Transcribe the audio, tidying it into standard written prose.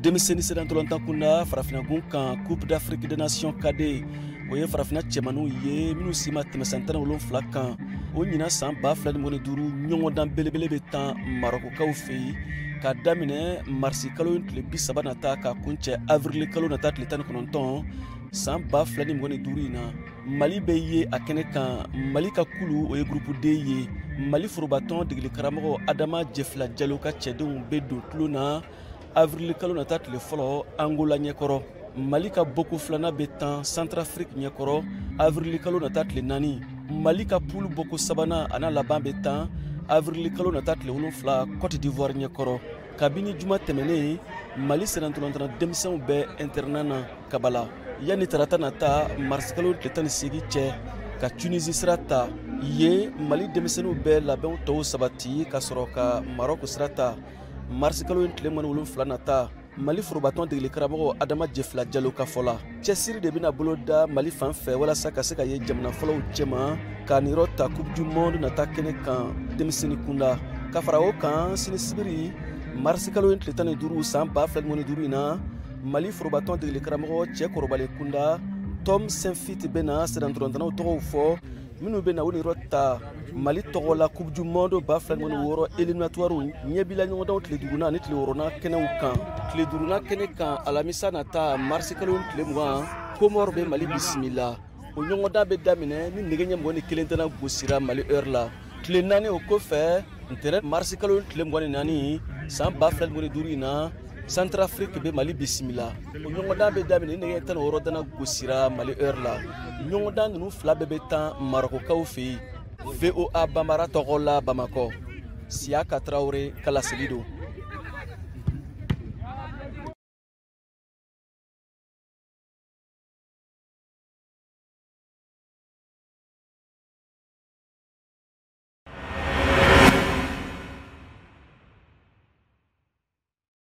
denmisɛnnin sera ntolantan kunda farafinnagun kan coupe d'Afrique des nations cadet o ye farafinna cɛmanninw ye minnu si ma tɛmɛ san 17 kan o ɲina san 2025 ɲɔgɔndan belebele bɛ tan Marokokaw fɛ yen ka daminɛ marisi kalo tile 30 nata ka kuncɛ avril kalo nata tile 19 san 2025 in na Mali bɛ ye a kɛnɛ kan. Mali ka kulu o ye groupe D ye. Mali forobatɔn degeli karamɔgɔ Adama Jefla Jalo ka cɛdenw bɛ don tulo na avril kalo nata tile fɔlɔ Angola ɲɛkɔrɔ. Mali ka boko filanan bɛ tan Centrafrique ɲɛkɔrɔ avril kalo nata tile 4. Mali ka poule boko sabanan a n'a laban bɛ tan avril kalo nata tile 7 Côte d'Ivoire ɲɛkɔrɔ. Kabini juma tɛmɛnen Mali sera ntolantana denmisɛnw bɛ internat na Kabala. Yani tarata nata marisi kalo tile 18 cɛ ka Tunisie sira ta. Ye Mali denmisɛnninw bɛ labɛnw tɔw sabati ka sɔrɔ ka Maroc sira ta. Marisi kalo tile 17 nata Mali forobatɔn degeli karamɔgɔ Adama Jefla Jalo ka fɔ la. Cɛsiri de bɛna bolo da Mali fan fɛ walasa ka se ka ye jamana fɔlɔw cɛma ka niyɔrɔ ta coupe du monde nata kɛnɛ kan denmisɛnnin kunda. Ka fara o kan sini sibiri marisi kalo tile 15 san 2025 in na Mali forobatɔn degeli karamɔgɔ cɛ kɔrɔbalen kunda Tom Saint-Fit bɛna sɛdɛntolantanaw tɔgɔw fɔ minnu bɛna o niyɔrɔ ta Mali tɔgɔ la coupe du monde 2026 éliminatoire ɲɛbila ɲɔgɔndanw tile 5nan ani tile 6nan kɛnɛw kan. Tile 5nan kɛnɛ kan alamisa nata marisi kalo tile 20 Comore bɛ Mali bisimila. O ɲɔgɔndan bɛ daminɛ ni nɛgɛ ɲɛ 21 tɛna gosira Mali heure la. Tile 4 o kɔfɛ ntɛnɛn marisi kalo tile 24 san 2025 in na Centrafrique bɛ Mali bisimila. O ɲɔgɔndan bɛ daminɛ ni nɛgɛ 16 tɛna gosira Mali heure la. Ɲɔgɔndan ninnu fila bɛɛ bɛ tan Marokokaw fɛ yen. VOA Bambara tɔgɔ la Bamakɔ. Siaka Traoré Kalaseli don.